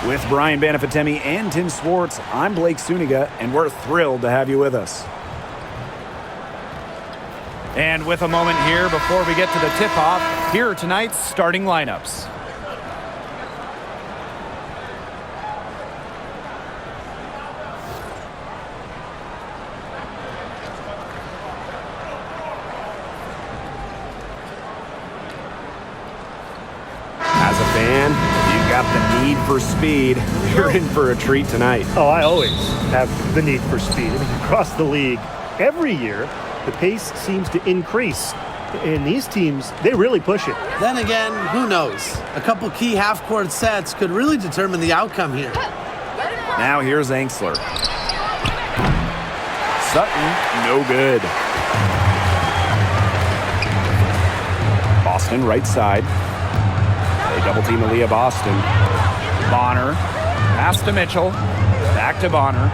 With Brian Banafitemi and Tim Swartz, I'm Blake Suniga, and we're thrilled to have you with us. And with a moment here before we get to the tip-off, here are tonight's starting lineups. As a fan, you've got the need for speed. You're in for a treat tonight. Oh, I always have the need for speed. I mean, across the league, every year, the pace seems to increase. And these teams, they really push it. Then again, who knows? A couple key half-court sets could really determine the outcome here. Now here's Angsler. Sutton, no good. Boston, right side. They double team Aaliyah Boston. Bonner, pass to Mitchell, back to Bonner.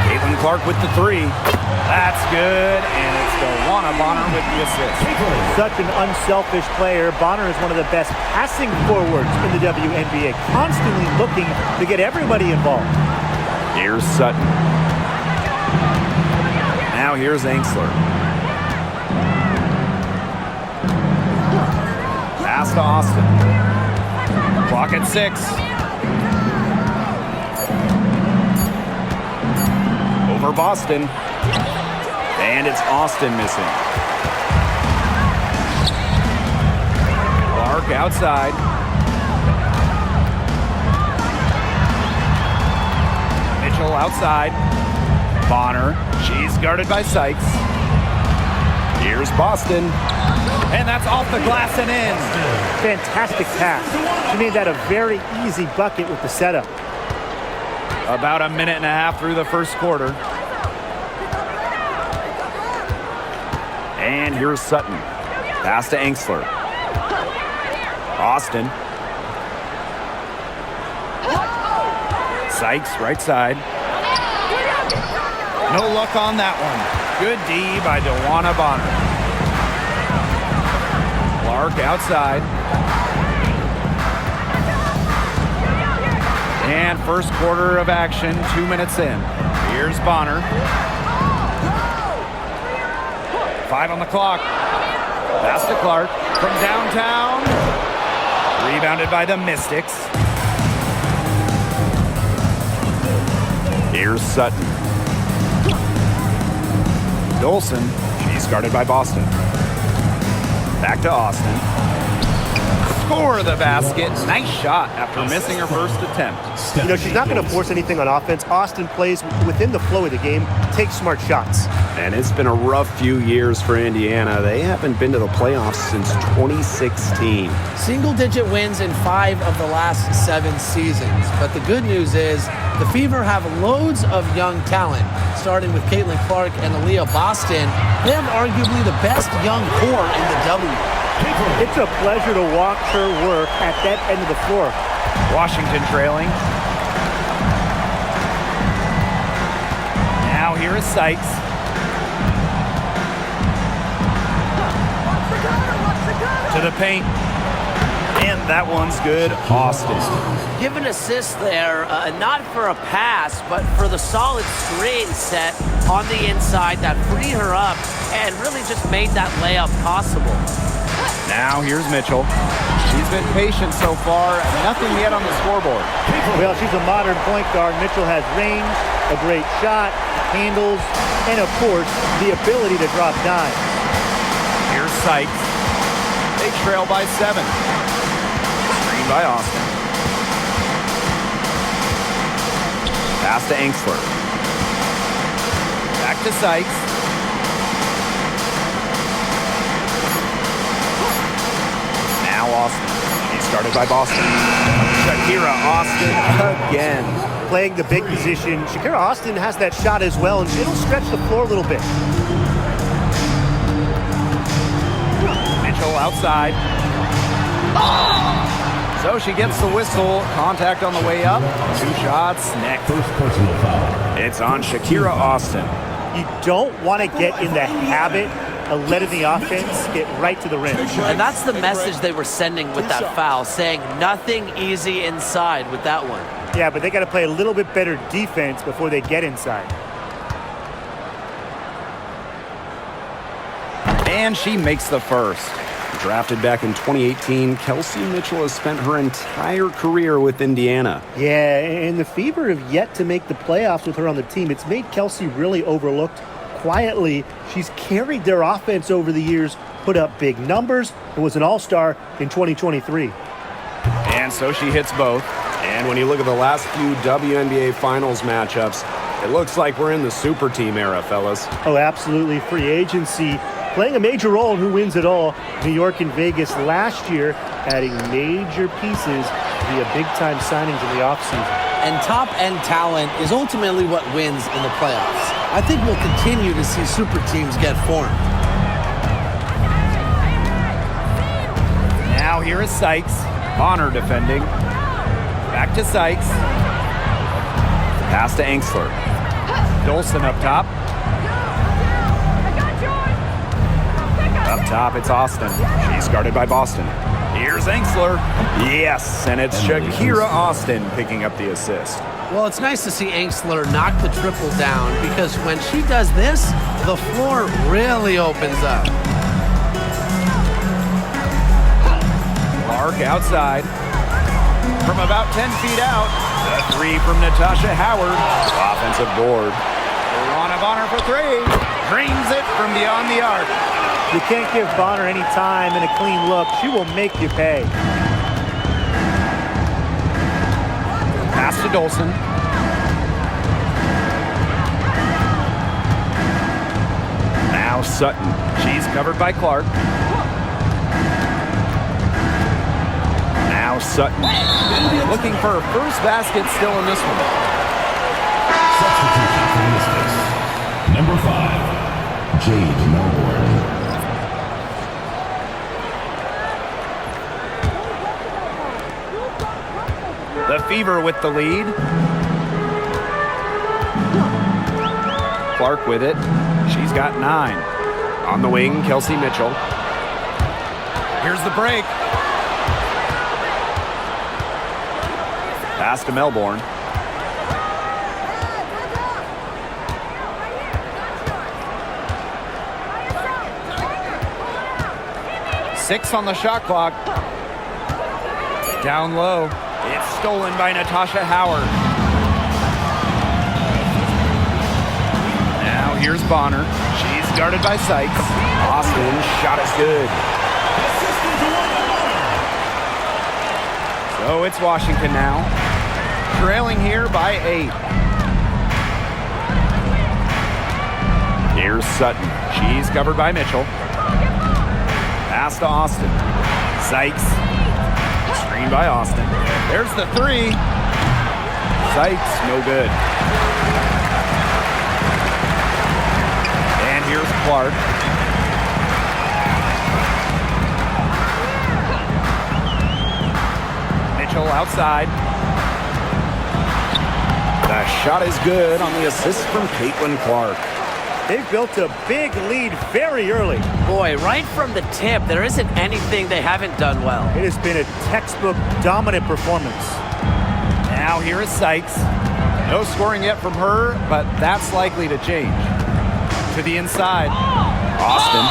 Caitlin Clark with the three. That's good, and it's DeWanna Bonner with the assist. Such an unselfish player. Bonner is one of the best passing forwards in the WNBA, constantly looking to get everybody involved. Here's Sutton. Now here's Angsler. Pass to Austin. Clock at 6. Over Boston. And it's Austin missing. Clark outside. Mitchell outside. Bonner. She's guarded by Sykes. Here's Boston. And that's off the glass and in. Fantastic pass. She made that a very easy bucket with the setup. About a minute and a half through the first quarter. And here's Sutton. Pass to Angsler. Austin. Sykes, right side. No luck on that one. Good D by DeWanna Bonner. Clark outside. And first quarter of action, 2 minutes in. Here's Bonner. 5 on the clock. Pass to Clark from downtown. Rebounded by the Mystics. Here's Sutton. Dolson. She's guarded by Boston. Back to Austin. Score the basket. Nice shot after missing her first attempt. You know, she's not going to force anything on offense. Austin plays within the flow of the game, takes smart shots. And it's been a rough few years for Indiana. They haven't been to the playoffs since 2016. Single-digit wins in 5 of the last 7 seasons. But the good news is the Fever have loads of young talent, starting with Caitlin Clark and Aaliyah Boston. They have arguably the best young core in the W. It's a pleasure to watch her work at that end of the floor. Washington trailing. Now here is Sykes. To the paint. And that one's good. Austin. Give an assist there, not for a pass, but for the solid screen set on the inside that freed her up and really just made that layup possible. Now here's Mitchell. She's been patient so far. Nothing yet on the scoreboard. Well, she's a modern point guard. Mitchell has range, a great shot, handles, and of course, the ability to drop dimes. Here's Sykes. They trail by 7. Screen by Austin. Pass to Angsler. Back to Sykes. Now Austin. She's started by Boston. Shakira Austin again. Playing the big position. Shakira Austin has that shot as well, and it'll stretch the floor a little bit. Mitchell outside. So she gets the whistle. Contact on the way up. 2 shots next. First personal foul. It's on Shakira Austin. You don't want to get in the habit letting the offense get right to the rim. And that's the message they were sending with that foul, saying nothing easy inside with that one. Yeah, but they got to play a little bit better defense before they get inside. And she makes the first. Drafted back in 2018, Kelsey Mitchell has spent her entire career with Indiana. Yeah, and the Fever have yet to make the playoffs with her on the team. It's made Kelsey really overlooked. Quietly, she's carried their offense over the years, put up big numbers, and was an all-star in 2023. And so she hits both. And when you look at the last few WNBA Finals matchups, it looks like we're in the super team era, fellas. Oh, absolutely. Free agency playing a major role in who wins it all. New York and Vegas last year adding major pieces via big-time signings in the offseason. And top-end talent is ultimately what wins in the playoffs. I think we'll continue to see super teams get formed. Now here is Sykes. Bonner defending. Back to Sykes. Pass to Angsler. Dolson up top. Up top, it's Austin. She's guarded by Boston. Here's Angsler. Yes, and it's Shakira Austin picking up the assist. Well, it's nice to see Angsler knock the triple down because when she does this, the floor really opens up. Clark outside. From about 10 feet out, the three from Natasha Howard. Offensive board. Luana Bonner for three. Drains it from beyond the arc. You can't give Bonner any time and a clean look. She will make you pay. Pass to Dolson. Now Sutton. She's covered by Clark. Now Sutton. Looking for her first basket still in this one. Substitute for number 5, Jade Melbourne. The Fever with the lead. Clark with it. She's got 9. On the wing, Kelsey Mitchell. Here's the break. Pass to Melbourne. Six on the shot clock. Down low. It's stolen by Natasha Howard. Now here's Bonner. She's guarded by Sykes. Austin, shot is good. So it's Washington now. Trailing here by 8. Here's Sutton. She's covered by Mitchell. Pass to Austin. Sykes. Screen by Austin. There's the three. Sykes, no good. And here's Clark. Mitchell outside. The shot is good on the assist from Caitlin Clark. They've built a big lead very early. Boy, right from the tip, there isn't anything they haven't done well. It has been a textbook dominant performance. Now here is Sykes. No scoring yet from her, but that's likely to change. To the inside. Austin.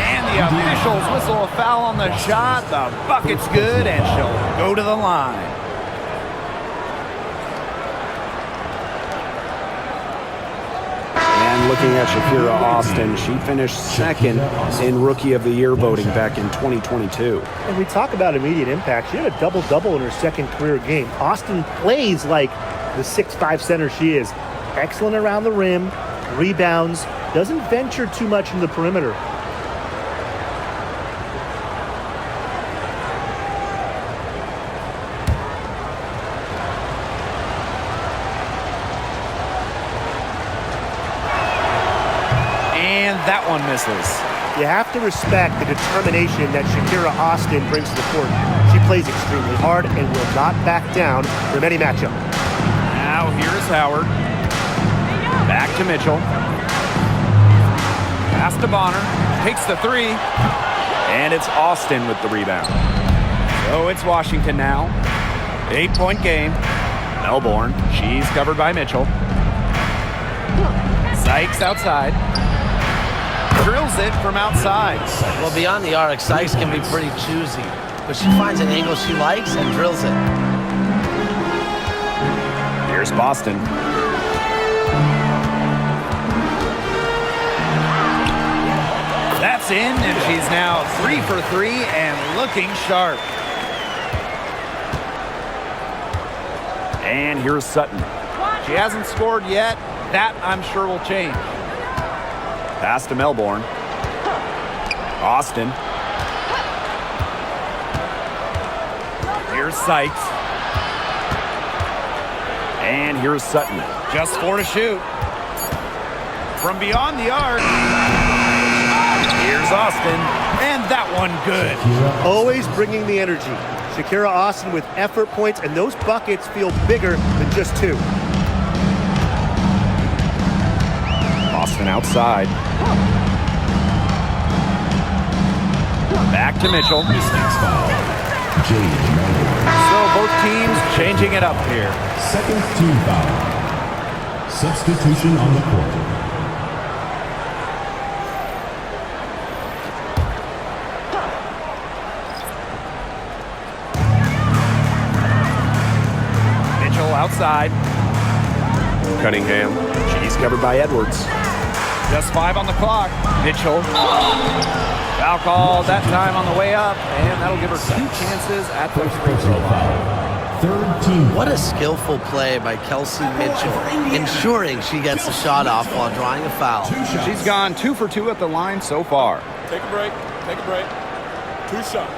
And the officials whistle a foul on the shot. The bucket's good, and she'll go to the line. And looking at Shakira Austin, she finished second in Rookie of the Year voting back in 2022. And we talk about immediate impact. She had a double-double in her second career game. Austin plays like the 6'5" center she is. Excellent around the rim, rebounds, doesn't venture too much in the perimeter. And that one misses. You have to respect the determination that Shakira Austin brings to the court. She plays extremely hard and will not back down from any matchup. Now here's Howard. Back to Mitchell. Pass to Bonner. Takes the three. And it's Austin with the rebound. So it's Washington now. 8-point game. Melbourne. She's covered by Mitchell. Sykes outside. Drills it from outside. Well, beyond the arc, Sykes can be pretty choosy, but she finds an angle she likes and drills it. Here's Boston. That's in, and she's now 3 for 3 and looking sharp. And here's Sutton. She hasn't scored yet. That, I'm sure, will change. Pass to Melbourne. Austin. Here's Sykes. And here's Sutton. Just 4 to shoot. From beyond the arc. Here's Austin. And that one good. Always bringing the energy. Shakira Austin with effort points, and those buckets feel bigger than just 2. Austin outside. Back to Mitchell. Mistakes foul. Jade Melbourne. So both teams changing it up here. Second team foul. Substitution on the court. Mitchell outside. Cunningham. She's covered by Edwards. Just 5 on the clock. Mitchell. Foul call that time on the way up, and that'll give her 2 chances at the free throw line. Third team. What a skillful play by Kelsey Mitchell, ensuring she gets the shot off while drawing a foul. She's gone 2 for 2 at the line so far. Take a break. Take a break. 2 shots.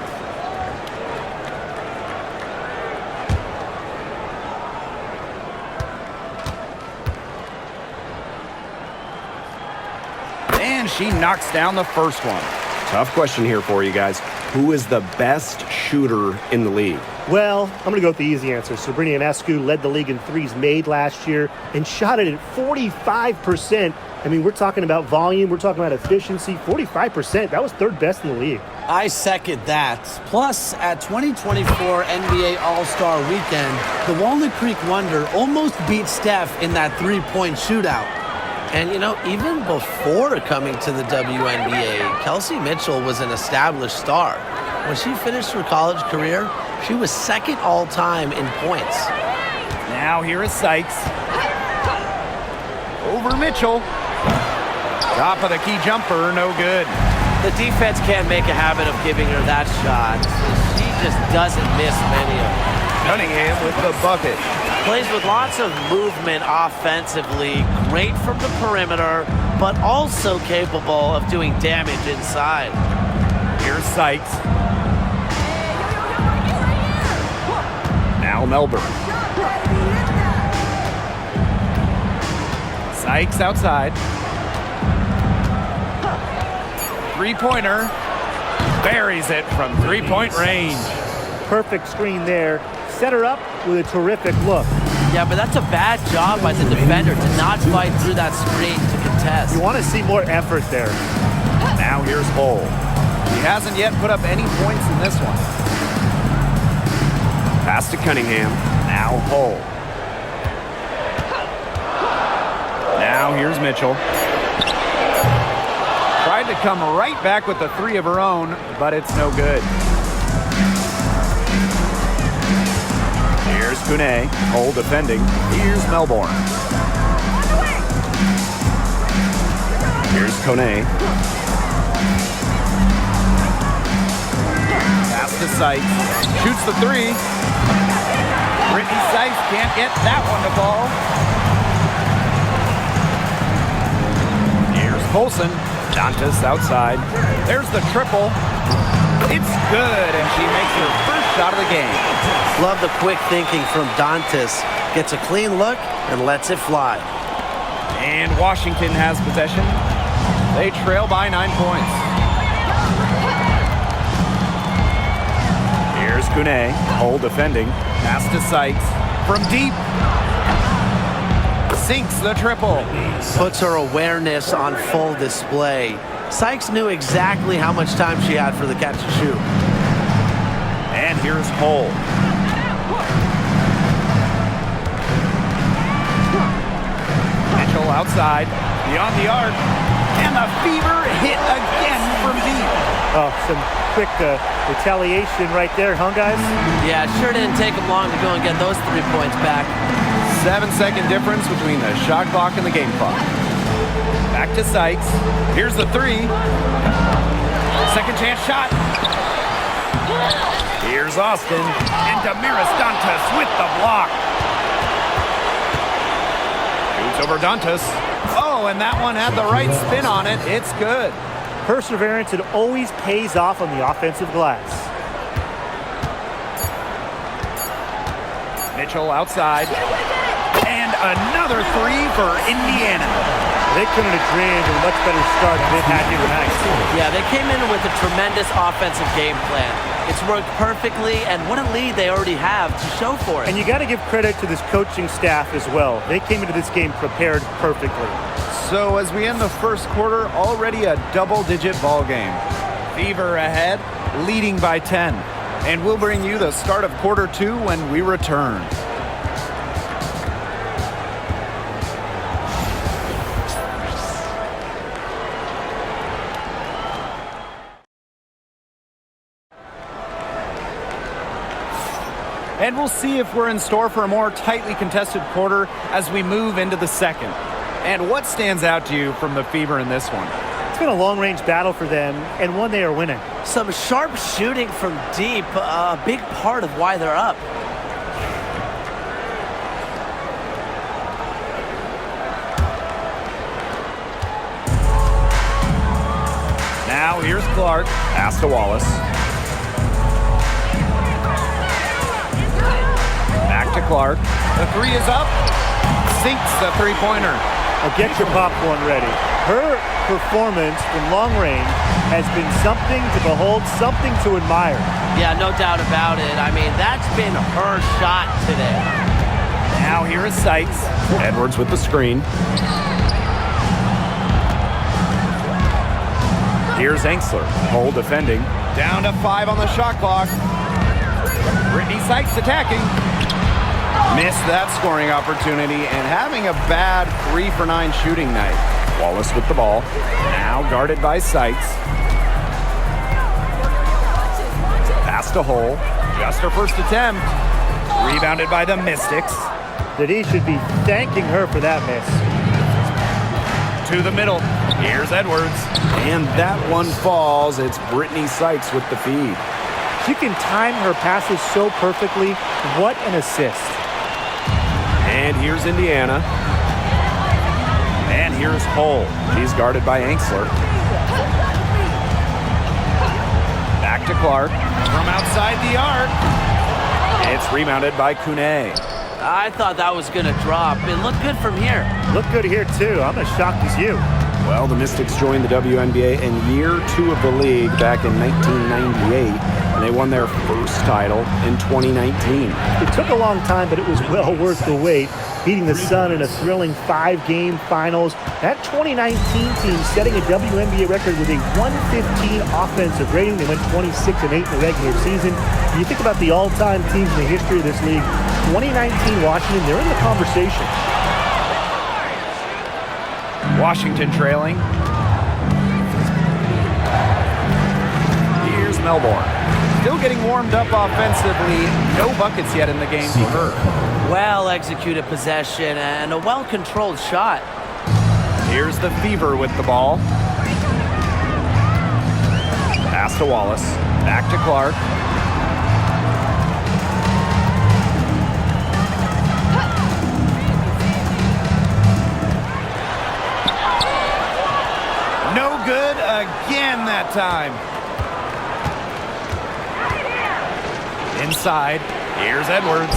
And she knocks down the first one. Tough question here for you guys. Who is the best shooter in the league? Well, I'm going to go with the easy answer. Sabrina Ionescu led the league in threes made last year and shot it at 45%. I mean, we're talking about volume. We're talking about efficiency. 45%. That was 3rd best in the league. I second that. Plus, at 2024 NBA All-Star Weekend, the Walnut Creek Wonder almost beat Steph in that 3-point shootout. And, you know, even before coming to the WNBA, Kelsey Mitchell was an established star. When she finished her college career, she was 2nd all-time in points. Now here is Sykes. Over Mitchell. Top of the key jumper, no good. The defense can't make a habit of giving her that shot. She just doesn't miss many of them. Cunningham with the bucket. Plays with lots of movement offensively, great from the perimeter, but also capable of doing damage inside. Here's Sykes. Now Melbourne. Sykes outside. 3-pointer. Buries it from 3-point range. Perfect screen there. Set her up with a terrific look. Yeah, but that's a bad job by the defender to not fight through that screen to contest. You want to see more effort there. Now here's Hull. He hasn't yet put up any points in this one. Pass to Cunningham. Now Hull. Now here's Mitchell. Tried to come right back with the 3 of her own, but it's no good. Here's Kune. Hull defending. Here's Melbourne. Here's Kone. Pass to Sykes. Shoots the 3. Brittany Sykes can't get that one to fall. Here's Colson. Dantas outside. There's the triple. It's good, and she makes her first shot of the game. Love the quick thinking from Dantas. Gets a clean look and lets it fly. And Washington has possession. They trail by 9 points. Here's Kune. Hull defending. Pass to Sykes. From deep. Sinks the triple. Puts her awareness on full display. Sykes knew exactly how much time she had for the catch and shoot. And here's Cole. Mitchell outside, beyond the arc, and the Fever hit again from deep. Oh, some quick retaliation right there, huh, guys? Yeah, it sure didn't take them long to go and get those 3 points back. 7-second difference between the shot clock and the game clock. Back to Sykes. Here's the three. Second chance shot. Here's Austin. And Damiris Dantas with the block. Shoots over Dantas. Oh, and that one had the right spin on it. It's good. Perseverance, it always pays off on the offensive glass. Mitchell outside. And another three for Indiana. They couldn't have dreamed of a much better start than they've had here tonight. Yeah, they came in with a tremendous offensive game plan. It's worked perfectly, and what a lead they already have to show for it. And you got to give credit to this coaching staff as well. They came into this game prepared perfectly. So as we end the first quarter, already a double-digit ball game. Fever ahead, leading by 10. And we'll bring you the start of quarter two when we return. And we'll see if we're in store for a more tightly contested quarter as we move into the second. And what stands out to you from the Fever in this one? It's been a long-range battle for them, and one they are winning. Some sharp shooting from deep, a big part of why they're up. Now here's Clark. Pass to Wallace. Back to Clark. The three is up. Sinks the three-pointer. Well, get your popcorn ready. Her performance from long range has been something to behold, something to admire. Yeah, no doubt about it. I mean, that's been her shot today. Now here is Sykes. Edwards with the screen. Here's Enksler. Hole defending. Down to 5 on the shot clock. Brittany Sykes attacking. Missed that scoring opportunity and having a bad 3-for-9 shooting night. Wallace with the ball. Now guarded by Sykes. Pass to Hole. Just her first attempt. Rebounded by the Mystics. That he should be thanking her for that miss. To the middle. Here's Edwards. And that one falls. It's Brittany Sykes with the feed. She can time her passes so perfectly. What an assist. And here's Indiana. And here's Cole. She's guarded by Enksler. Back to Clark. From outside the arc. It's rebounded by Kune. I thought that was going to drop. It looked good from here. Looked good here, too. I'm as shocked as you. Well, the Mystics joined the WNBA in year 2 of the league back in 1998, and they won their first title in 2019. It took a long time, but it was well worth the wait. Beating the Sun in a thrilling 5-game finals. That 2019 team setting a WNBA record with a 115 offensive rating. They went 26-8 in the regular season. When you think about the all-time teams in the history of this league, 2019 Washington, they're in the conversation. Washington trailing. Here's Melbourne. Still getting warmed up offensively. No buckets yet in the game for her. Well-executed possession and a well-controlled shot. Here's the Fever with the ball. Pass to Wallace. Back to Clark. No good again that time. Inside. Here's Edwards.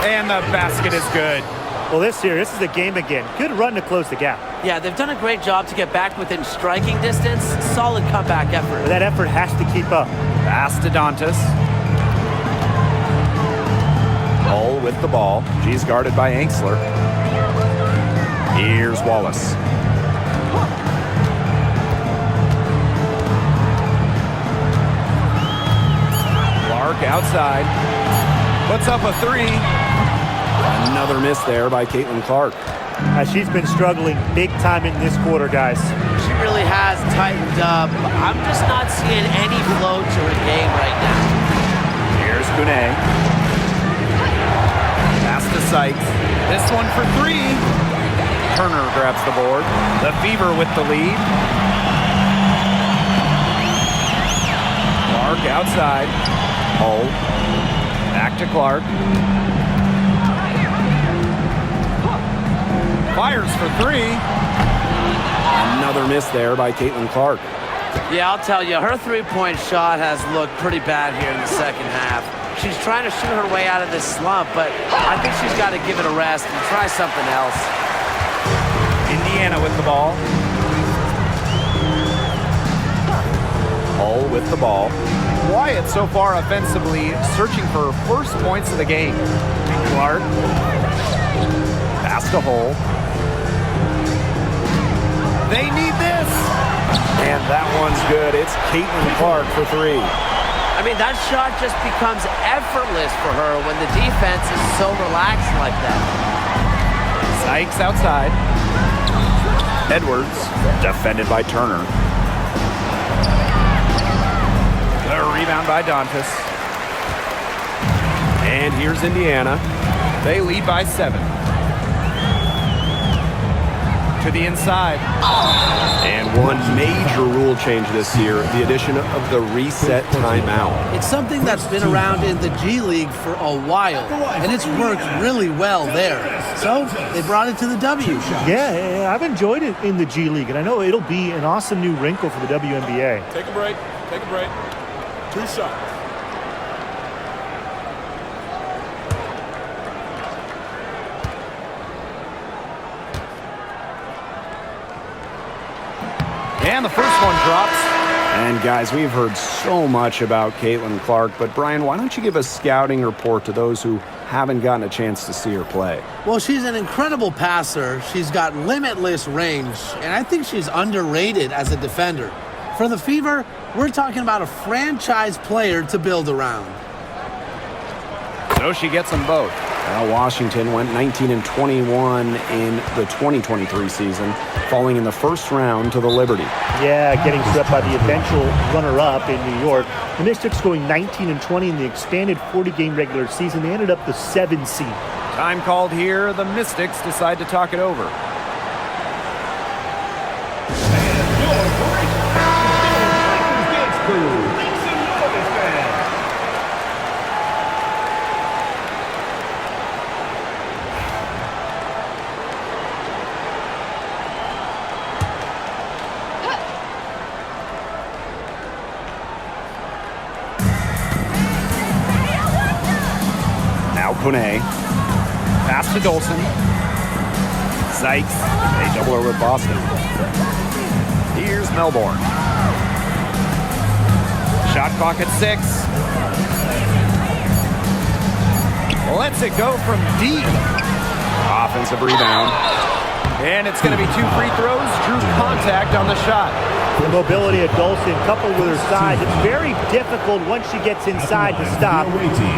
And the basket is good. Well, this is the game again. Good run to close the gap. Yeah, they've done a great job to get back within striking distance. Solid comeback effort. But that effort has to keep up. Pass to Dantas. Hull with the ball. She's guarded by Enksler. Here's Wallace. outside. Puts up a three. Another miss there by Caitlin Clark. She's been struggling big time in this quarter, guys. She really has tightened up. I'm just not seeing any flow to her game right now. Here's Kune. Pass to Sykes. This one for three. Turner grabs the board. The Fever with the lead. Clark outside. Hull. Back to Clark. Fires for three. Another miss there by Caitlin Clark. Yeah, I'll tell you, her three-point shot has looked pretty bad here in the second half. She's trying to shoot her way out of this slump, but I think she's got to give it a rest and try something else. Indiana with the ball. Hull with the ball. Wyatt so far offensively searching for first points of the game. Clark. Pass to Hull. They need this. And that one's good. It's Caitlin Clark for three. I mean, that shot just becomes effortless for her when the defense is so relaxed like that. Sykes outside. Edwards, defended by Turner. The rebound by Dantas. And here's Indiana. They lead by 7. To the inside. And one major rule change this year, the addition of the reset timeout. It's something that's been around in the G League for a while, and it's worked really well there. So they brought it to the W. Yeah, I've enjoyed it in the G League, and I know it'll be an awesome new wrinkle for the WNBA. Take a break. Take a break. 2 shots. And the first one drops. And guys, we've heard so much about Caitlin Clark, but Brian, why don't you give a scouting report to those who haven't gotten a chance to see her play? Well, she's an incredible passer. She's got limitless range, and I think she's underrated as a defender. For the Fever, we're talking about a franchise player to build around. So she gets them both. Well, Washington went 19-21 in the 2023 season, falling in the first round to the Liberty. Yeah, getting swept by the eventual runner-up in New York. The Mystics going 19-20 in the expanded 40-game regular season. They ended up the 7 seed. Time called here. The Mystics decide to talk it over. Kone. Pass to Dolson. Sykes. They double her with Boston. Here's Melbourne. Shot clock at 6. Lets it go from deep. Offensive rebound. And it's going to be 2 free throws. Drew contact on the shot. The mobility of Dolson coupled with her size, it's very difficult once she gets inside to stop.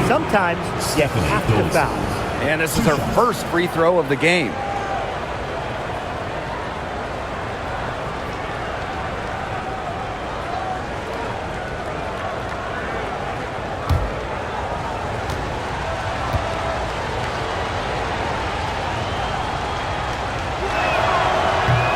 Sometimes you have to foul. And this is her first free throw of the game.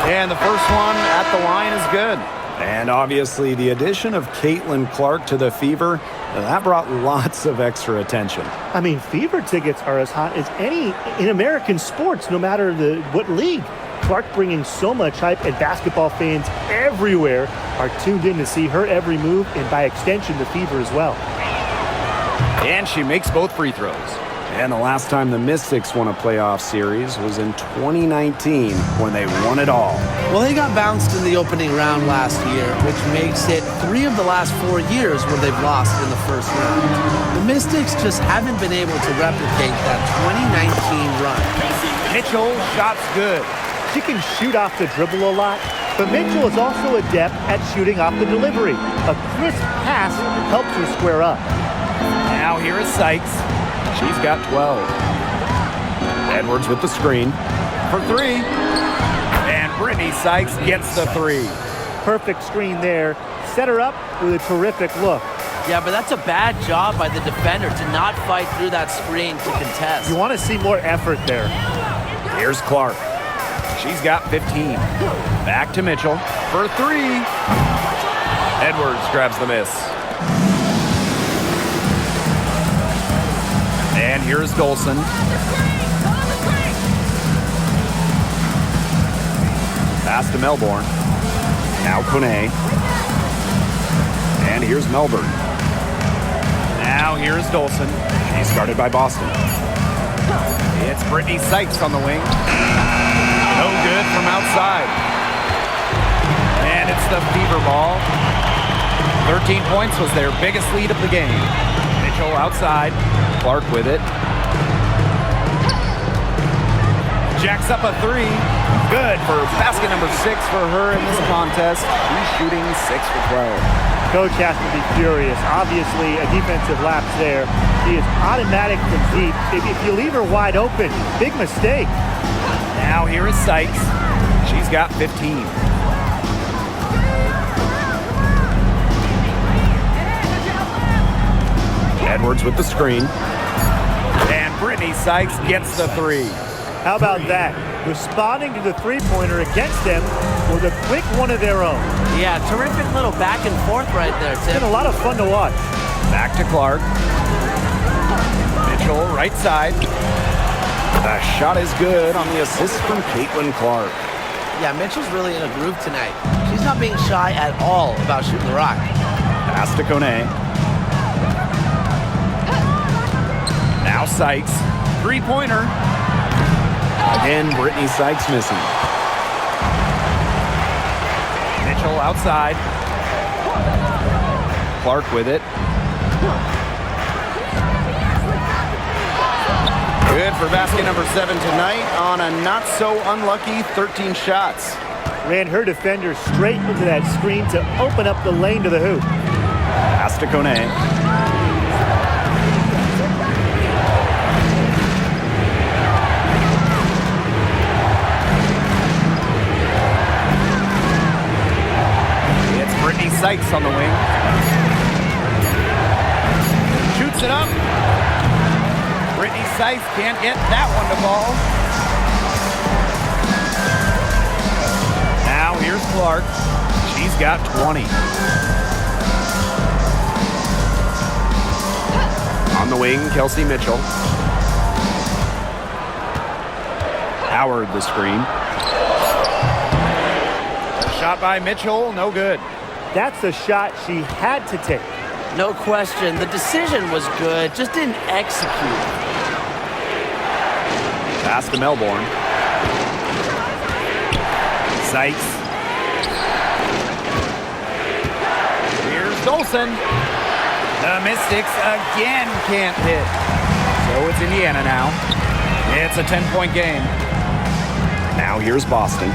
And the first one at the line is good. And obviously the addition of Caitlin Clark to the Fever, that brought lots of extra attention. I mean, Fever tickets are as hot as any in American sports, no matter what league. Clark bringing so much hype, and basketball fans everywhere are tuned in to see her every move, and by extension, the Fever as well. And she makes both free throws. And the last time the Mystics won a playoff series was in 2019 when they won it all. Well, they got bounced in the opening round last year, which makes it 3 of the last 4 years where they've lost in the first round. The Mystics just haven't been able to replicate that 2019 run. Mitchell, shot's good. She can shoot off the dribble a lot, but Mitchell is also adept at shooting off the delivery. A crisp pass helps her square up. Now here is Sykes. She's got 12. Edwards with the screen. For three. And Brittany Sykes gets the three. Perfect screen there. Set her up with a terrific look. Yeah, but that's a bad job by the defender to not fight through that screen to contest. You want to see more effort there. Here's Clark. She's got 15. Back to Mitchell for three. Edwards grabs the miss. And here's Dolson. Pass to Melbourne. Now Kone. And here's Melbourne. Now here's Dolson. She's guarded by Boston. It's Brittany Sykes on the wing. No good from outside. And it's the Fever ball. 13 points was their biggest lead of the game. Mitchell outside. Clark with it. Jacks up a three. Good for basket number 6 for her in this contest. She's shooting 6 for 12. Coach has to be furious. Obviously, a defensive lapse there. She is automatic from deep. If you leave her wide open, big mistake. Now here is Sykes. She's got 15. Edwards with the screen. And Brittany Sykes gets the three. How about that? Responding to the three-pointer against them with a quick one of their own. Yeah, terrific little back and forth right there, It's Tim. been a lot of fun to watch. Back to Clark. Mitchell, right side. The shot is good on the assist from Caitlin Clark. Yeah, Mitchell's really in a groove tonight. She's not being shy at all about shooting the rock. Pass to Kone. Now Sykes. Three-pointer. Again, Brittany Sykes missing. Mitchell outside. Clark with it. Good for basket number 7 tonight on a not-so-unlucky 13 shots. Ran her defender straight into that screen to open up the lane to the hoop. Pass to Kone. Brittany Sykes on the wing. Shoots it up. Brittany Sykes can't get that one to fall. Now here's Clark. She's got 20. On the wing, Kelsey Mitchell. Howard the screen. Shot by Mitchell, no good. That's a shot she had to take. No question. The decision was good, just didn't execute. Pass to Melbourne. Sykes. Here's Dolson. The Mystics again can't hit. So it's Indiana now. It's a 10-point game. Now here's Boston.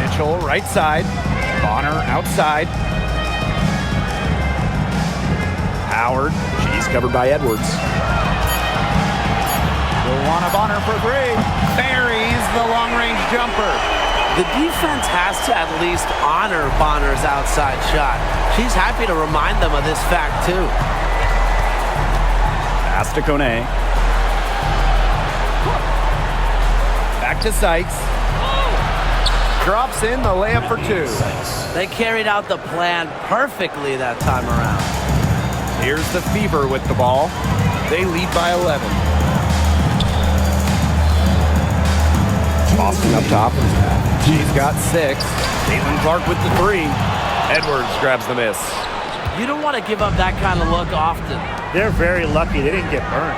Mitchell right side. Bonner outside. Howard. She's covered by Edwards. Luana Bonner for three. Buries the long-range jumper. The defense has to at least honor Bonner's outside shot. She's happy to remind them of this fact, too. Pass to Kone. Back to Sykes. Drops in the layup for two. They carried out the plan perfectly that time around. Here's the Fever with the ball. They lead by 11. Boston up top. She's got 6. Caitlin Clark with the three. Edwards grabs the miss. You don't want to give up that kind of look often. They're very lucky they didn't get burnt.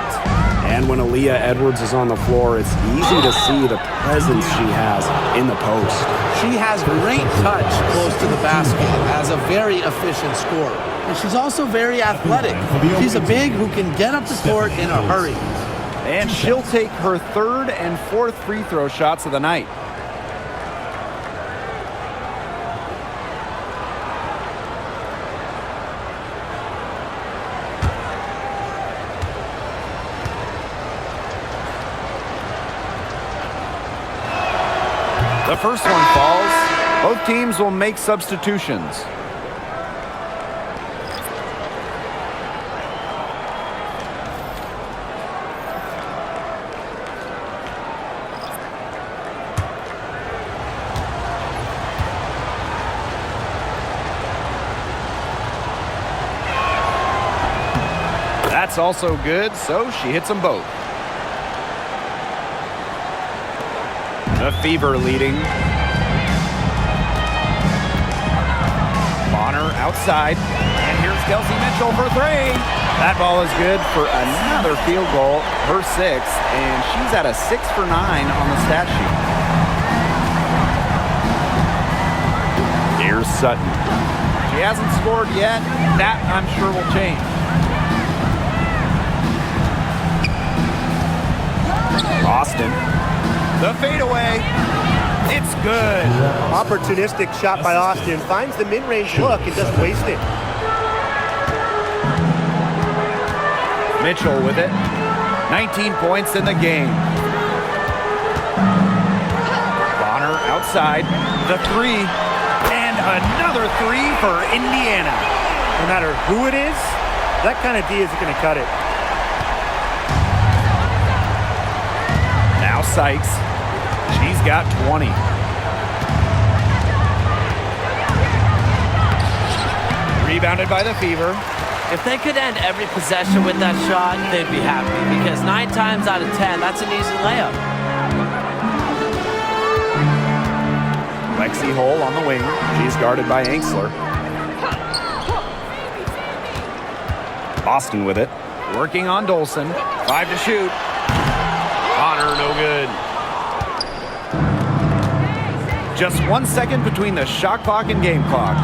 And when Aaliyah Edwards is on the floor, it's easy to see the presence she has in the post. She has great touch close to the basket as a very efficient scorer. And she's also very athletic. She's a big who can get up the court in a hurry. And she'll take her third and fourth free throw shots of the night. first one falls. Both teams will make substitutions. That's also good, so she hits them both. The Fever leading. Bonner outside. And here's Kelsey Mitchell for three. That ball is good for another field goal, her sixth, and she's at a 6 for 9 on the stat sheet. Here's Sutton. She hasn't scored yet. That, I'm sure, will change. Austin, the fadeaway, it's good. Opportunistic shot by Austin, finds the mid-range look and doesn't waste it. Mitchell with it, 19 points in the game. Bonner outside, the three, and another three for Indiana. No matter who it is, that kind of D isn't going to cut it. Now Sykes, she's got 20. Rebounded by the Fever. If they could end every possession with that shot, they'd be happy because 9 times out of 10, that's an easy layup. Lexi Hole on the wing. She's guarded by Angsler. Boston with it. Working on Dolson. 5 to shoot. Bonner, no good. Just 1 second between the shot clock and game clock.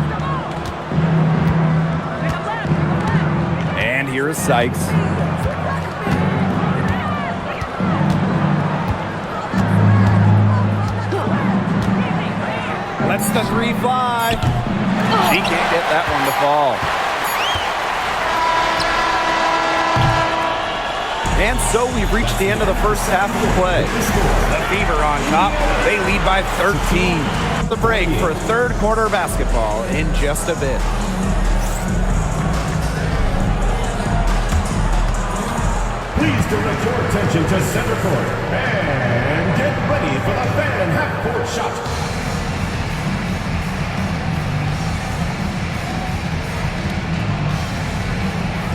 And here is Sykes. Lets the three fly. She can't get that one to fall. And so we've reached the end of the first half of the play. The Fever on top. They lead by 13. The break for third quarter basketball in just a bit. Please direct your attention to center court and get ready for the fan half-court shot.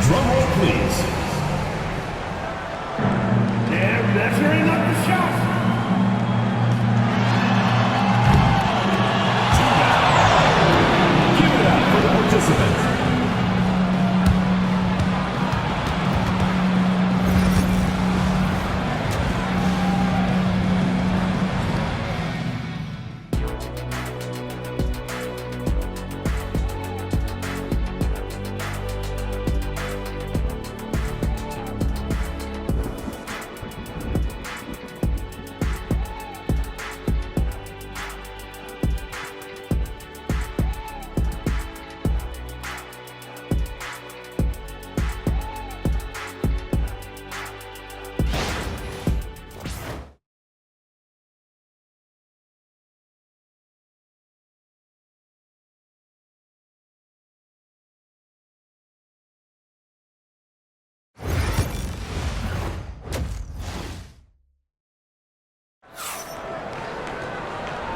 Drum roll, please. And measuring up the shot. Give it up for the participants.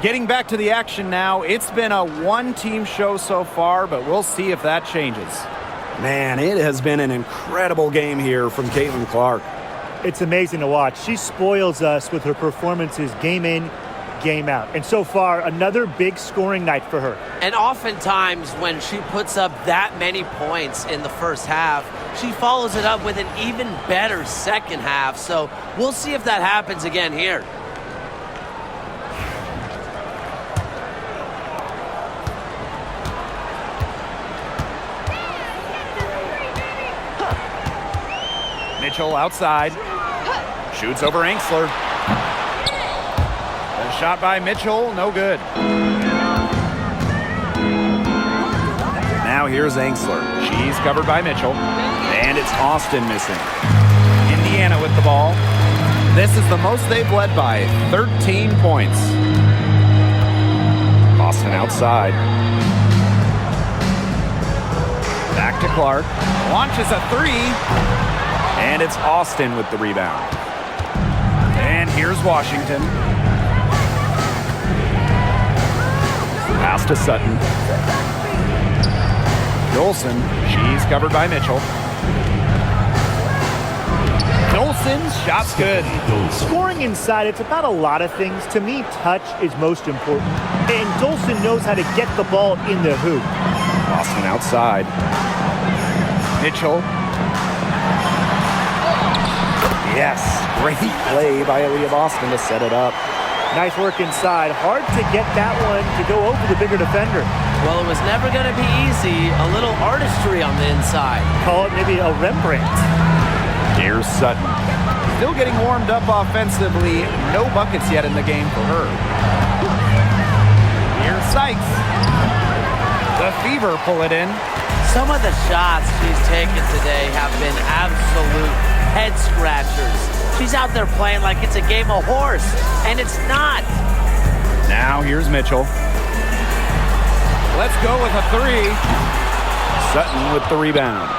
Getting back to the action now. It's been a one-team show so far, but we'll see if that changes. Man, it has been an incredible game here from Caitlin Clark. It's amazing to watch. She spoils us with her performances game in, game out. And so far, another big scoring night for her. And oftentimes when she puts up that many points in the first half, she follows it up with an even better second half. So we'll see if that happens again here. Mitchell outside. Shoots over Angsler. The shot by Mitchell, no good. Now here's Angsler. She's covered by Mitchell. And it's Austin missing. Indiana with the ball. This is the most they've led by, 13 points. outside. Back to Clark. Launches a three. And it's Austin with the rebound. And here's Washington. Pass to Sutton. Dolson. She's covered by Mitchell. Dolson's shot's good. Scoring inside, it's about a lot of things. To me, touch is most important. And Dolson knows how to get the ball in the hoop. Austin outside. Mitchell. Yes, great play by Aaliyah Boston to set it up. Nice work inside. Hard to get that one to go over the bigger defender. Well, it was never going to be easy. A little artistry on the inside. Call it maybe a Rembrandt. Here's Sutton. Still getting warmed up offensively. No buckets yet in the game for her. Here's Sykes. The Fever pull it in. Some of the shots she's taken today have been absolute head scratchers. She's out there playing like it's a game of horse, and it's not. Now here's Mitchell. Let's go with a three. Sutton with the rebound.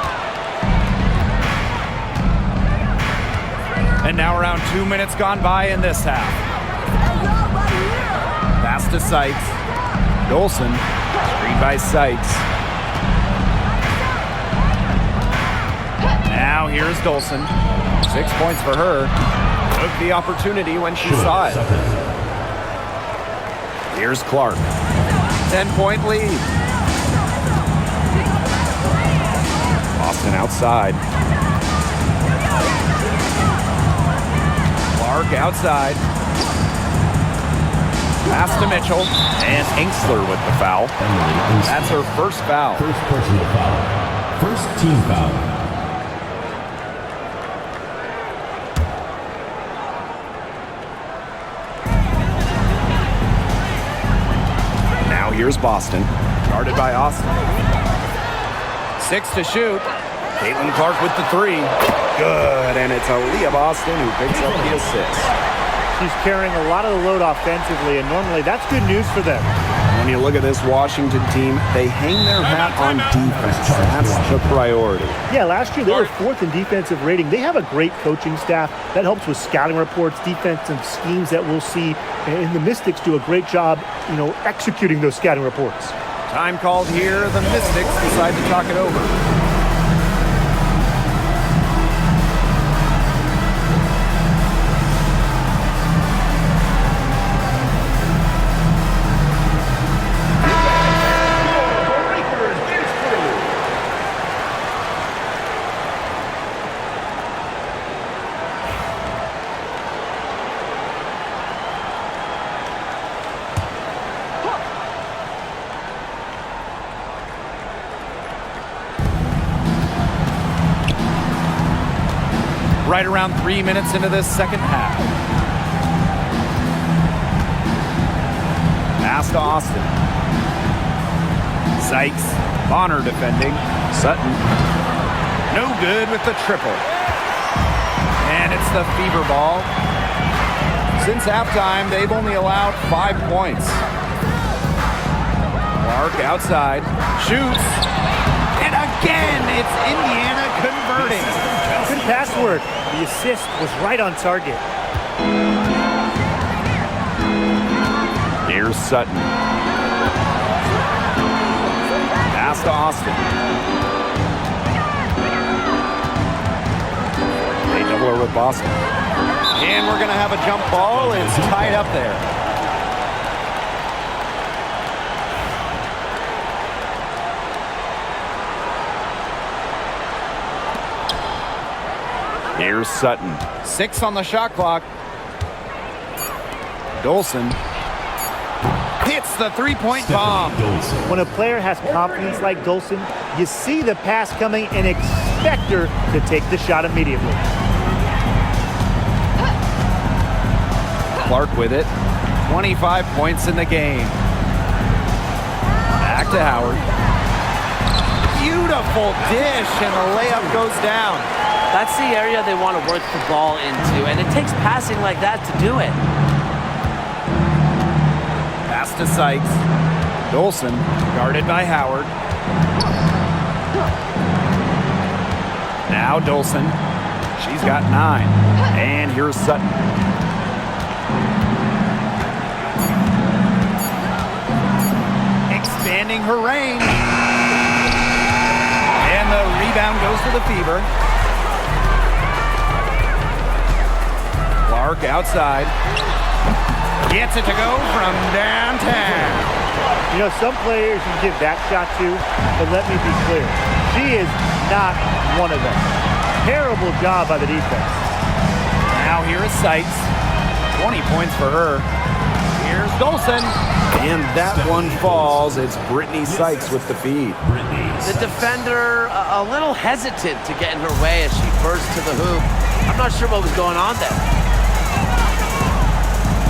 And now around 2 minutes gone by in this half. Pass to Sykes. Dolson. Screen by Sykes. Now here's Dolson. 6 points for her. Took the opportunity when she saw it. Here's Clark. 10-point lead. Austin outside. Clark outside. Pass to Mitchell. And Inkster with the foul. That's her first foul. First personal foul. First team foul. Now here's Boston. Guarded by Austin. 6 to shoot. Caitlin Clark with the three. Good, and it's Aaliyah Boston who picks up the assist. She's carrying a lot of the load offensively, and normally that's good news for them. When you look at this Washington team, they hang their hat on defense. That's the priority. Yeah, last year they were 4th in defensive rating. They have a great coaching staff that helps with scouting reports, defensive schemes that we'll see. And the Mystics do a great job, executing those scouting reports. Time called here. The Mystics decide to talk it over. Right around 3 minutes into this second half. Pass to Austin. Sykes. Bonner defending. Sutton. No good with the triple. And it's the Fever ball. Since halftime, they've only allowed 5 points. Clark outside. Shoots. And again, it's Indiana converting. Good pass work. The assist was right on target. Here's Sutton. Pass to Austin. They double her with Boston. And we're going to have a jump ball. It's tied up there. Here's Sutton. 6 on the shot clock. Dolson hits the three-point bomb. When a player has confidence like Dolson, you see the pass coming and expect her to take the shot immediately. Clark with it. 25 points in the game. Back to Howard. Beautiful dish, and the layup goes down. That's the area they want to work the ball into, and it takes passing like that to do it. Pass to Sykes. Dolson, guarded by Howard. Now Dolson. She's got 9. And here's Sutton. Expanding her range. And the rebound goes to the Fever. Clark outside. Gets it to go from downtown. You know, some players you give that shot to, but let me be clear. She is not one of them. Terrible job by the defense. Now here is Sykes. 20 points for her. Here's Dolson. And that one falls. It's Brittany Sykes with the feed. The defender a little hesitant to get in her way as she burst to the hoop. I'm not sure what was going on there.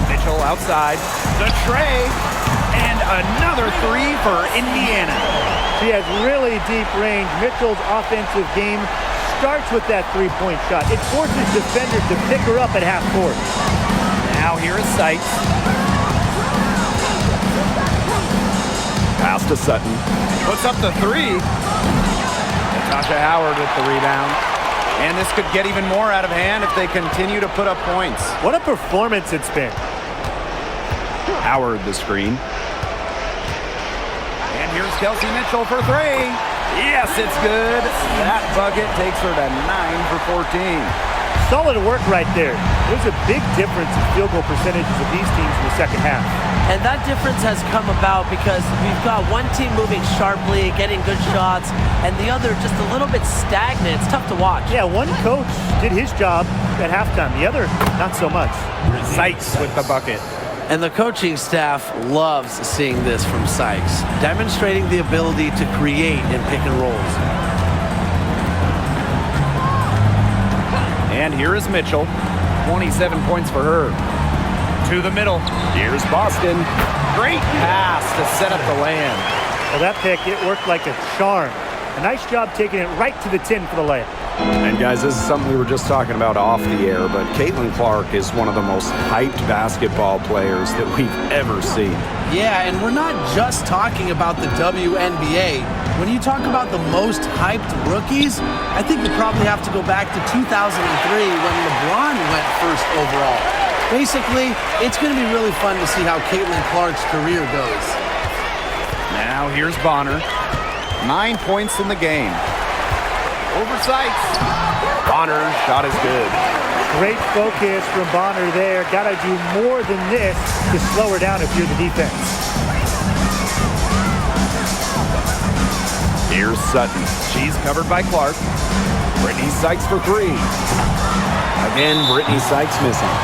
Mitchell outside. The tray. And another 3 for Indiana. She has really deep range. Mitchell's offensive game starts with that three-point shot. It forces defenders to pick her up at half court. Now here is Sykes. Pass to Sutton. Puts up the 3. Natasha Howard with the rebound. And this could get even more out of hand if they continue to put up points. What a performance it's been. Howard the screen. And here's Kelsey Mitchell for 3. Yes, it's good. That bucket takes her to 9 for 14. Solid work right there. There's a big difference in field goal percentages of these teams in the second half. And that difference has come about because we've got one team moving sharply, getting good shots, and the other just a little bit stagnant. It's tough to watch. Yeah, one coach did his job at halftime. The other, not so much. Sykes with the bucket. And the coaching staff loves seeing this from Sykes, demonstrating the ability to create in pick and rolls. And here is Mitchell. 27 points for her. To the middle. Here's Boston. Great pass to set up the land. Well, that pick, it worked like a charm. A nice job taking it right to the 10 for the layup. And guys, this is something we were just talking about off the air, but Caitlin Clark is one of the most hyped basketball players that we've ever seen. Yeah, and we're not just talking about the WNBA. When you talk about the most hyped rookies, I think you probably have to go back to 2003 when LeBron went first overall. Basically, it's going to be really fun to see how Caitlin Clark's career goes. Now here's Bonner. 9 points in the game. Over Sykes. Bonner's shot is good. Great focus from Bonner there. Got to do more than this to slow her down if you're the defense. Here's Sutton. She's covered by Clark. Brittany Sykes for 3. Again, Brittany Sykes missing.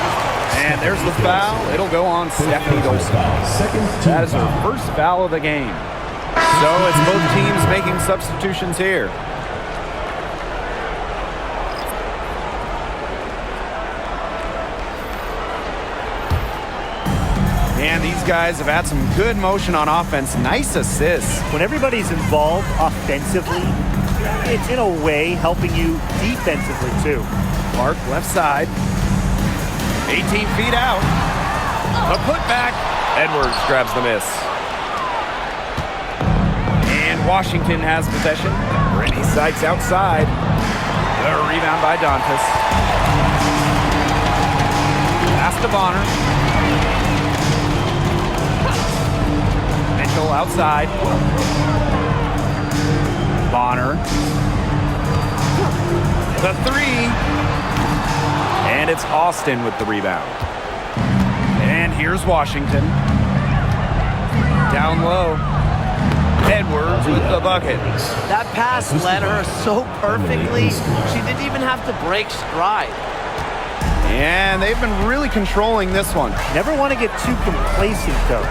And there's the foul. It'll go on Stephanie Dolson. That is her first foul of the game. So it's both teams making substitutions here. And these guys have had some good motion on offense. Nice assists. When everybody's involved offensively, it's in a way helping you defensively too. Clark left side. 18 feet out. A putback. Edwards grabs the miss. And Washington has possession. Brittany Sykes outside. The rebound by Dantas. Pass to Bonner. Mitchell outside. Bonner. The 3. And it's Austin with the rebound. And here's Washington. Down low. Edwards with the bucket. That pass led her so perfectly, she didn't even have to break stride. And they've been really controlling this one. Never want to get too complacent though.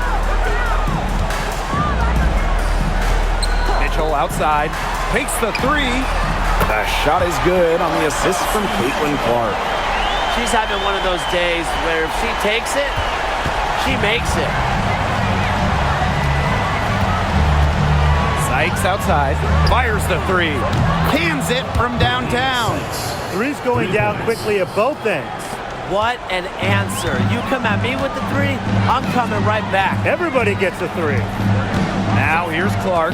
Mitchell outside. Takes the 3. The shot is good on the assist from Caitlin Clark. She's having one of those days where if she takes it, she makes it. Sykes outside. Fires the 3. Cans it from downtown. 3's going down quickly at both ends. What an answer. You come at me with the three, I'm coming right back. Everybody gets a three. Now here's Clark.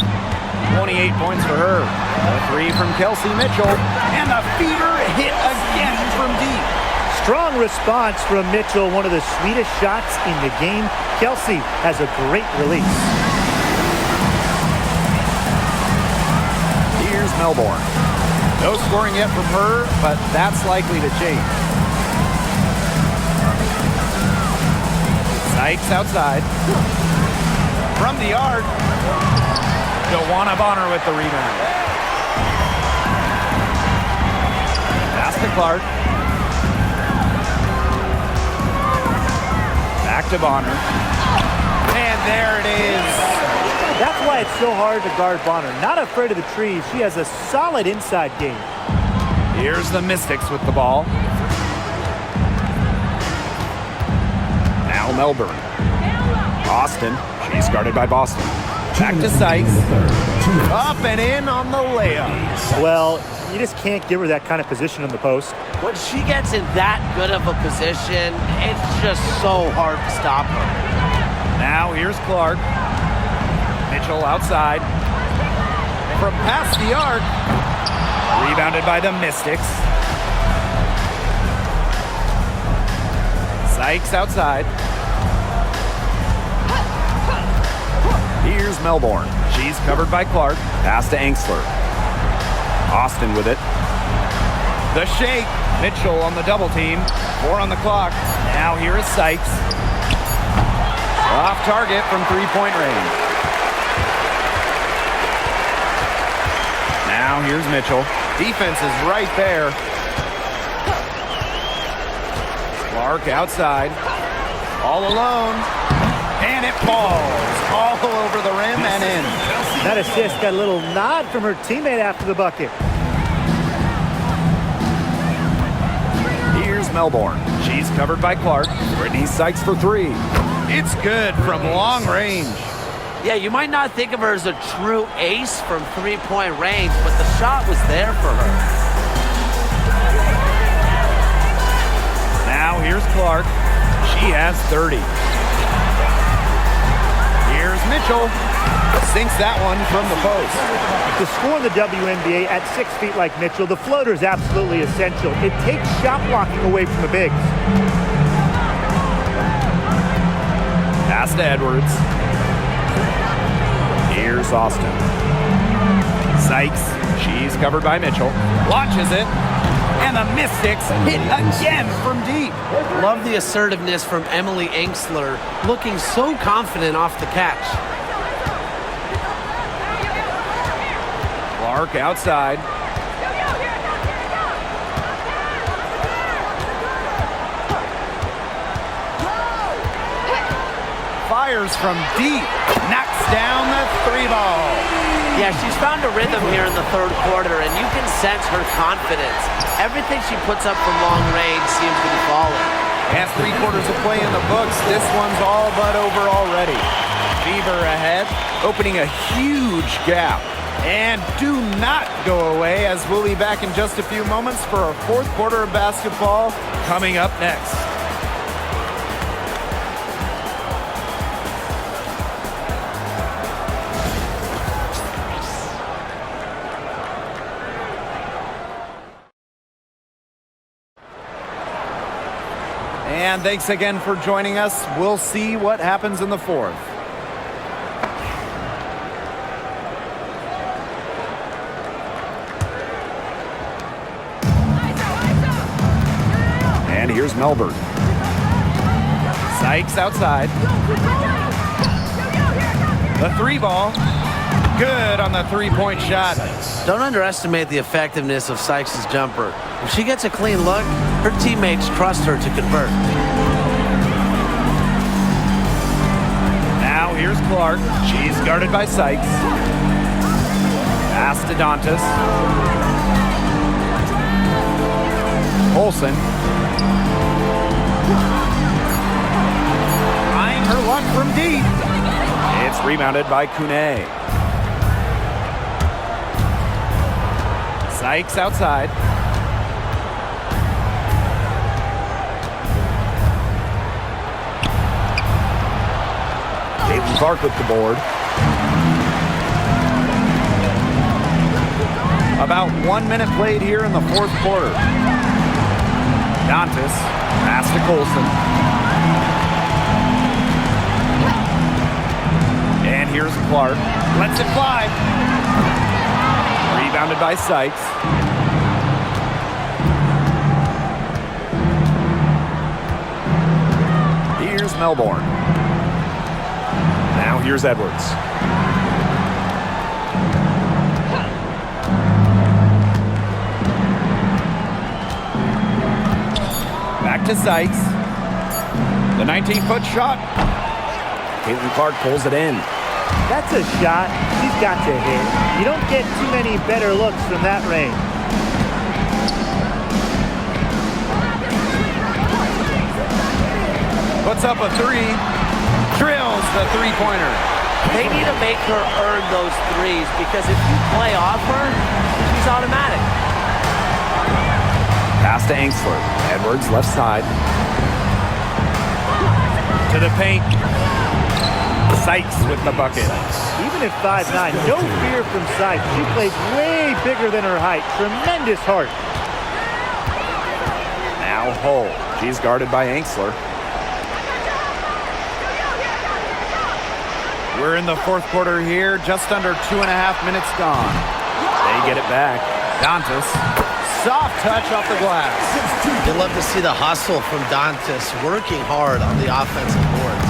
28 points for her. The three from Kelsey Mitchell. And the feeder hit again from deep. Strong response from Mitchell, one of the sweetest shots in the game. Kelsey has a great release. Here's Melbourne. No scoring yet from her, but that's likely to change. Sykes outside. From the arc. Joanna Bonner with the rebound. Pass to Clark. Back to Bonner. And there it is. That's why it's so hard to guard Bonner. Not afraid of the trees. She has a solid inside game. Here's the Mystics with the ball. Now Melbourne. Austin. She's guarded by Boston. Back to Sykes. Up and in on the layup. Well, you just can't give her that kind of position in the post. When she gets in that good of a position, it's just so hard to stop her. Now here's Clark. Mitchell outside. From past the arc. Rebounded by the Mystics. Sykes outside. Here's Melbourne. She's covered by Clark. Pass to Angsler. Austin with it. The shake. Mitchell on the double team. 4 on the clock. Now here is Sykes. Off target from three-point range. Now here's Mitchell. Defense is right there. Clark outside. All alone. And it falls all over the rim and in. That assist got a little nod from her teammate after the bucket. Here's Melbourne. She's covered by Clark. Brittany Sykes for three. It's good from long range. Yeah, you might not think of her as a true ace from three-point range, but the shot was there for her. Now here's Clark. She has 30. Here's Mitchell. Sinks that one from the post. To score in the WNBA at 6 feet like Mitchell, the floater is absolutely essential. It takes shot blocking away from the bigs. Pass to Edwards. Here's Austin. Sykes. She's covered by Mitchell. Launches it. And the Mystics hit again from deep. Love the assertiveness from Emily Angsler, looking so confident off the catch. Clark outside. Fires from deep. Knocks down the three ball. Yeah, she's found a rhythm here in the third quarter, and you can sense her confidence. Everything she puts up from long range seems to be falling. And 3 quarters of play in the books. This one's all but over already. Fever ahead, opening a huge gap. And do not go away, as we'll be back in just a few moments for our 4th quarter of basketball coming up next. And thanks again for joining us. We'll see what happens in the 4th. And here's Melbourne. Sykes outside. The three ball. Good on the three-point shot. Don't underestimate the effectiveness of Sykes' jumper. If she gets a clean look, her teammates trust her to convert. Now here's Clark. She's guarded by Sykes. Pass to Dantas. Olsen. Trying her luck from deep. It's rebounded by Kune. Sykes outside. Caitlin Clark with the board. About 1 minute played here in the fourth quarter. Dantas, pass to Colson. And here's Clark. Lets it fly. Rebounded by Sykes. Here's Melbourne. Now here's Edwards. Back to Sykes. The 19-foot shot. Caitlin Clark pulls it in. That's a shot she's got to hit. You don't get too many better looks from that range. Puts up a three. Drills the three-pointer. They need to make her earn those threes because if you play off her, she's automatic. Pass to Angsler. Edwards, left side. To the paint. Sykes with the bucket. Even at 5'9", no fear from Sykes. She plays way bigger than her height. Tremendous heart. Now Hull. She's guarded by Angsler. We're in the fourth quarter here. Just under 2.5 minutes gone. They get it back. Dantas. Soft touch off the glass. You love to see the hustle from Dantas working hard on the offensive boards.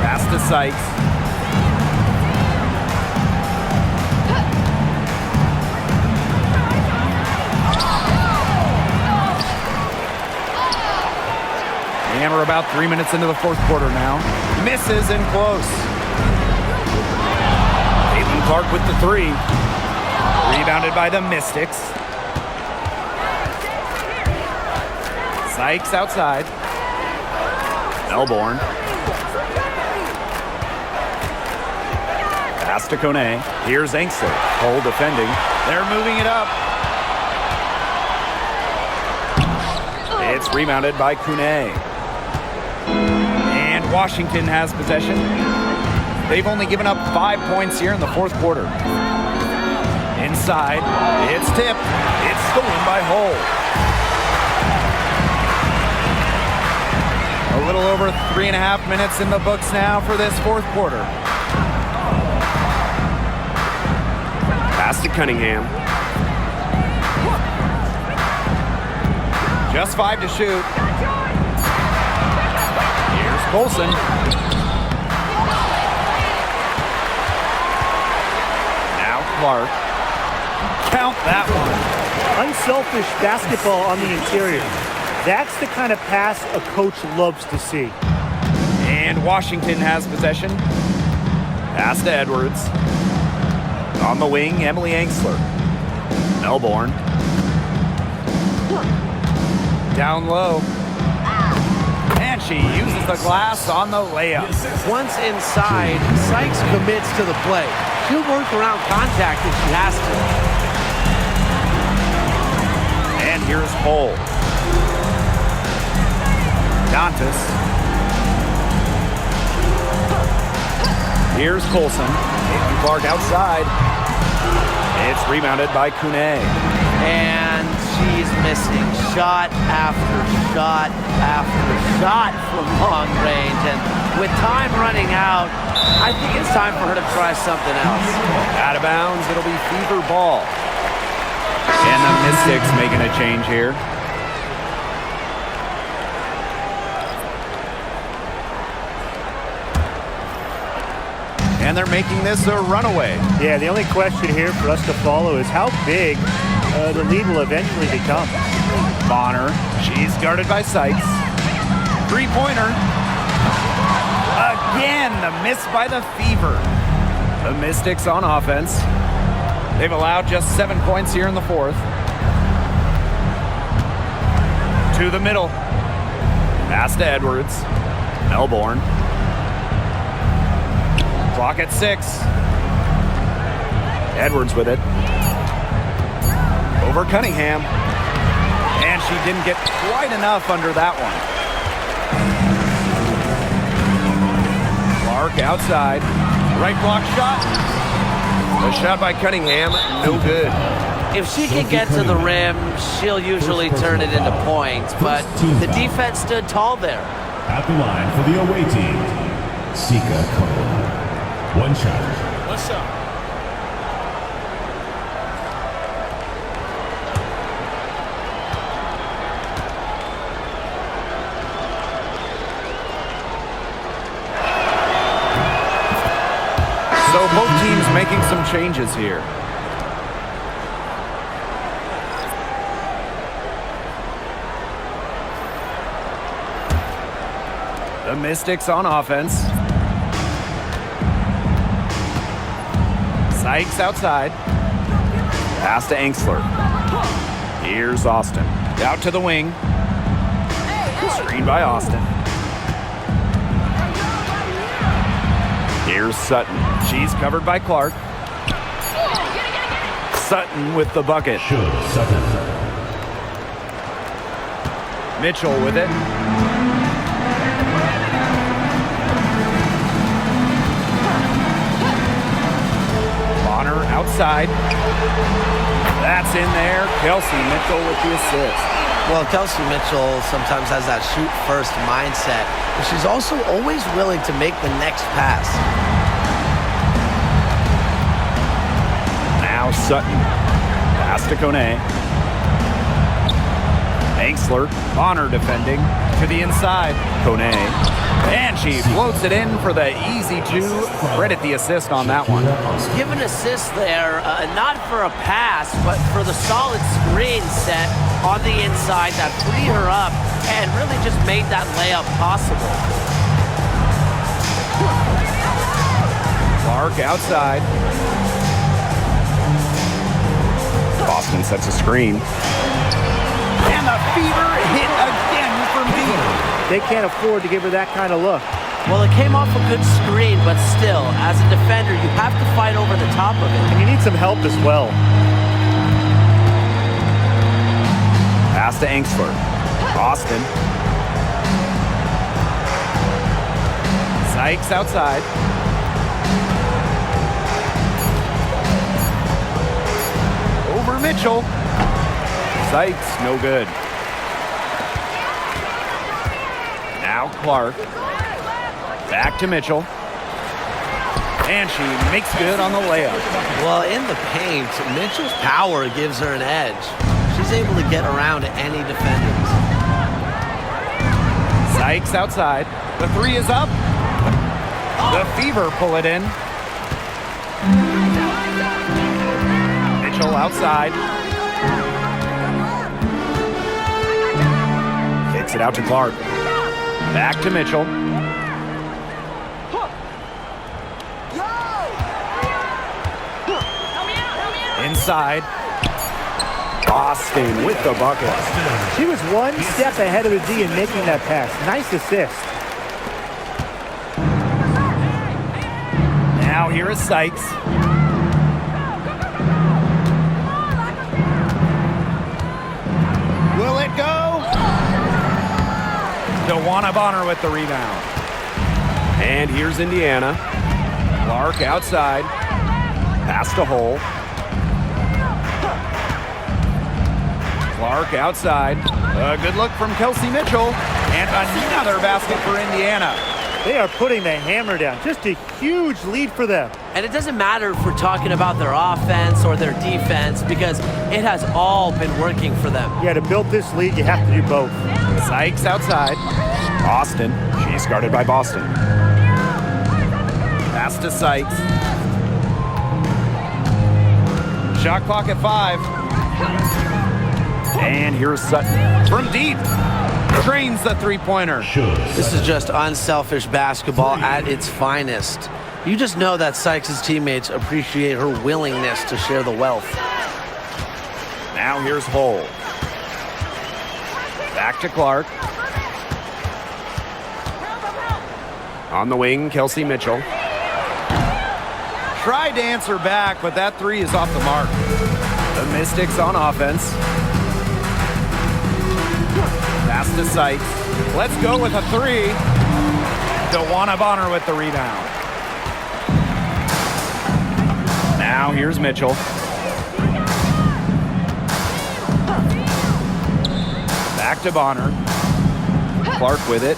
Pass to Sykes. And we're about 3 minutes into the fourth quarter now. Misses in close. Caitlin Clark with the three. Rebounded by the Mystics. Sykes outside. Melbourne. Pass to Kone. Here's Angsler. Cole defending. They're moving it up. It's rebounded by Kune. And Washington has possession. They've only given up 5 points here in the fourth quarter. Inside. It's tipped. It's stolen by Hull. A little over 3.5 minutes in the books now for this fourth quarter. Pass to Cunningham. Just 5 to shoot. Here's Colson. Now Clark. Count that one. Unselfish basketball on the interior. That's the kind of pass a coach loves to see. And Washington has possession. Pass to Edwards. On the wing, Emily Angsler. Melbourne. Down low. And she uses the glass on the layup. Once inside, Sykes commits to the play. She'll work around contact if she has to. And here's Hull. Dantas. Here's Colson. Caitlin Clark outside. It's rebounded by Kune. And she's missing shot after shot after shot from long range. And with time running out, I think it's time for her to try something else. Out of bounds, it'll be Fever ball. And the Mystics making a change here. And they're making this a runaway. Yeah, the only question here for us to follow is how big the lead will eventually become. Bonner, she's guarded by Sykes. Three-pointer. Again, the miss by the Fever. The Mystics on offense. They've allowed just 7 points here in the fourth. To the middle. Pass to Edwards. Melbourne. Clock at 6. Edwards with it. Over Cunningham. And she didn't get quite enough under that one. Clark outside. Right block shot. A shot by Cunningham, no good. If she can get to the rim, she'll usually turn it into points, but the defense stood tall there. At the line for the away team, Sika Cole. One shot. One shot. So both teams making some changes here. The Mystics on offense. Sykes outside. Pass to Angsler. Here's Austin. Out to the wing. Screen by Austin. Here's Sutton. She's covered by Clark. Sutton with the bucket. Mitchell with it. Bonner outside. That's in there. Kelsey Mitchell with the assist. Well, Kelsey Mitchell sometimes has that shoot-first mindset, but she's also always willing to make the next pass. Now Sutton. Pass to Kone. Angsler. Bonner defending. To the inside. Kone. And she floats it in for the easy two. Credit the assist on that one. Give an assist there, not for a pass, but for the solid screen set on the inside that freed her up and really just made that layup possible. Clark outside. Boston sets a screen. And the fever hit again from deep. They can't afford to give her that kind of look. Well, it came off a good screen, but still, as a defender, you have to fight over the top of it. And you need some help as well. Pass to Angsler. Austin. Sykes outside. Over Mitchell. Sykes, no good. Now Clark. Back to Mitchell. And she makes good on the layup. Well, in the paint, Mitchell's power gives her an edge. She's able to get around any defenders. Sykes outside. The three is up. The Fever pull it in. Mitchell outside. Kicks it out to Clark. Back to Mitchell. Inside. Austin with the bucket. She was one step ahead of the D in making that pass. Nice assist. Now here is Sykes. Will it go? DeWanna Bonner with the rebound. And here's Indiana. Clark outside. Pass to Hole. Clark outside. A good look from Kelsey Mitchell. And another basket for Indiana. They are putting the hammer down. Just a huge lead for them. And it doesn't matter if we're talking about their offense or their defense because it has all been working for them. Yeah, to build this lead, you have to do both. Sykes outside. Austin. She's guarded by Boston. Pass to Sykes. Shot clock at 5. And here's Sutton from deep. Drains the three-pointer. This is just unselfish basketball at its finest. You just know that Sykes' teammates appreciate her willingness to share the wealth. Now here's Hole. Back to Clark. On the wing, Kelsey Mitchell. Tried to answer back, but that three is off the mark. The Mystics on offense. Pass to Sykes. Let's go with a three. DeWanna Bonner with the rebound. Now here's Mitchell. Back to Bonner. Clark with it.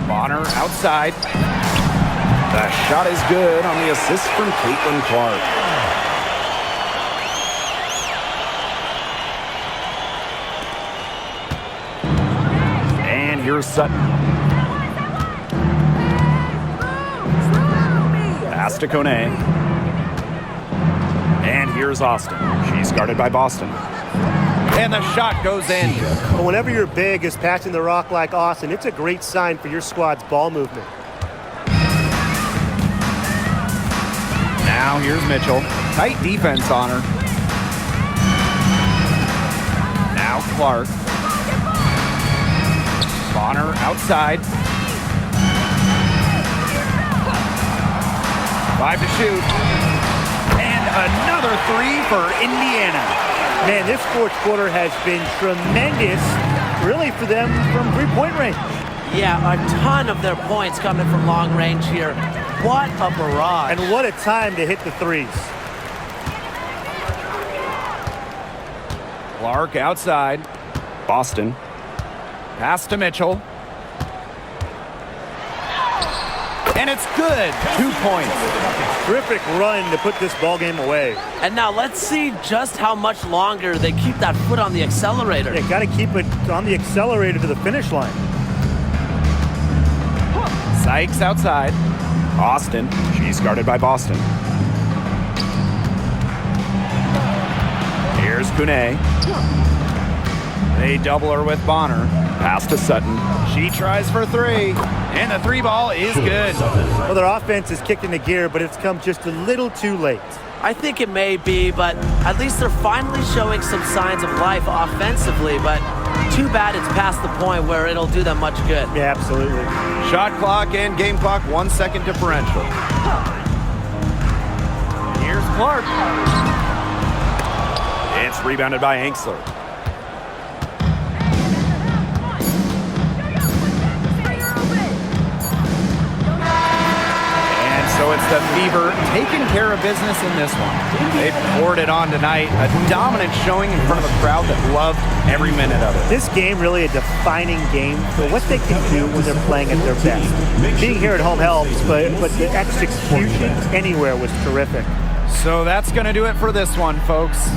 Bonner outside. The shot is good on the assist from Caitlin Clark. And here's Sutton. Pass to Kone. And here's Austin. She's guarded by Boston. And the shot goes in. But whenever your big is passing the rock like Austin, it's a great sign for your squad's ball movement. Now here's Mitchell. Tight defense on her. Now Clark. Bonner outside. 5 to shoot. And another 3 for Indiana. Man, this fourth quarter has been tremendous, really, for them from three-point range. Yeah, a ton of their points coming from long range here. What a barrage. And what a time to hit the threes. Clark outside. Boston. Pass to Mitchell. And it's good. 2 points. Terrific run to put this ball game away. And now let's see just how much longer they keep that foot on the accelerator. Yeah, got to keep it on the accelerator to the finish line. Sykes outside. Austin. She's guarded by Boston. Here's Kune. They double her with Bonner. Pass to Sutton. She tries for 3. And the 3 ball is good. Well, their offense is kicked into gear, but it's come just a little too late. I think it may be, but at least they're finally showing some signs of life offensively. But too bad it's past the point where it'll do them much good. Yeah, absolutely. Shot clock and game clock 1 second differential. Here's Clark. It's rebounded by Anxler. So it's the Fever taking care of business in this one. They poured it on tonight. A dominant showing in front of a crowd that loved every minute of it. This game really a defining game for what they can do when they're playing at their best. Being here at home helps, but the execution anywhere was terrific. So that's going to do it for this one, folks.